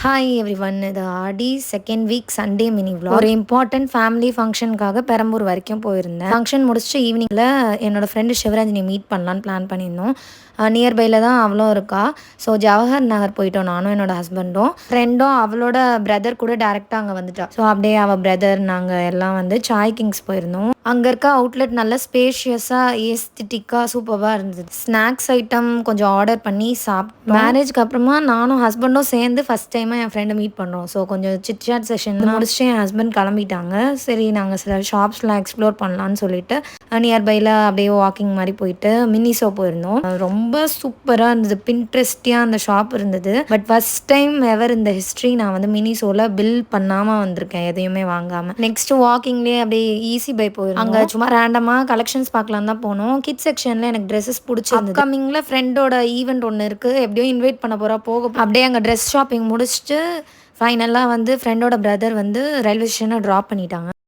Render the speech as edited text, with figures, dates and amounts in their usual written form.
Hi everyone. இது ஆடி second week Sunday mini vlog. ஒரு important family ஃபங்க்ஷனுக்காக பெரம்பூர் வரைக்கும் போயிருந்தேன். ஃபங்க்ஷன் முடிச்சுட்டு ஈவினிங்கில் என்னோட ஃப்ரெண்டு சிவரஞ்சனி மீட் பண்ணலான்னு பிளான் பண்ணியிருந்தோம். நியர்பையில் தான் அவளும் இருக்கா. ஸோ ஜவஹர் நகர் போயிட்டோம், நானும் என்னோட ஹஸ்பண்டும். ஃப்ரெண்டும் அவளோட பிரதர் கூட டேரெக்டாக அங்கே வந்துட்டா. ஸோ அப்படியே அவள் பிரதர் நாங்கள் எல்லாம் வந்து சாய் கிங்ஸ் போயிருந்தோம். அங்கே இருக்க அவுட்லெட் நல்ல ஸ்பேஷியஸாக ஏஸ்தட்டிக்காக சூப்பராக இருந்தது. ஸ்நாக்ஸ் ஐட்டம் கொஞ்சம் ஆர்டர் பண்ணி சாப்பிட்டோம். மேரேஜ்க்கு அப்புறமா நானும் ஹஸ்பண்டும் சேர்ந்து ஃபஸ்ட் டைமாக என் ஃப்ரெண்டை மீட் பண்ணுறோம். ஸோ கொஞ்சம் சிட்சாட் செஷன் முடிச்சுட்டு என் ஹஸ்பண்ட் கிளம்பிட்டாங்க. சரி நாங்கள் சில ஷாப்ஸ்லாம் எக்ஸ்ப்ளோர் பண்ணலான்னு சொல்லிட்டு நியர்பையில் அப்படியே வாக்கிங் மாதிரி போயிட்டு மினிஸோ போயிருந்தோம். ரொம்ப சூப்பராக இருந்தது, பின்ட்ரெஸ்டியாக அந்த ஷாப் இருந்தது. பட் ஃபஸ்ட் டைம் எவர் இந்த ஹிஸ்ட்ரி நான் வந்து மினிஸோவில் பில் பண்ணாமல் வந்திருக்கேன், எதையுமே வாங்காமல். நெக்ஸ்ட் வாக்கிங்லேயே அப்படியே ஈஸி பை போயிருந்தோம். அங்கே சும்மா ரேண்டமாக கலெக்ஷன்ஸ் பார்க்கலாம் தான் போனோம். கிட்ஸ் செக்ஷனில் எனக்கு ட்ரெஸ்ஸஸ் பிடிச்சிருந்தது. அப்கமிங்கில் ஃப்ரெண்டோட ஈவெண்ட் ஒன்று இருக்குது, எப்படியும் இன்வைட் பண்ண போகிறா. போக அப்படியே அங்கே ட்ரெஸ் ஷாப்பிங் முடிச்சுட்டு ஃபைனலாக வந்து ஃப்ரெண்டோட பிரதர் வந்து ரயில்வே ஸ்டேஷனை ட்ராப் பண்ணிட்டாங்க.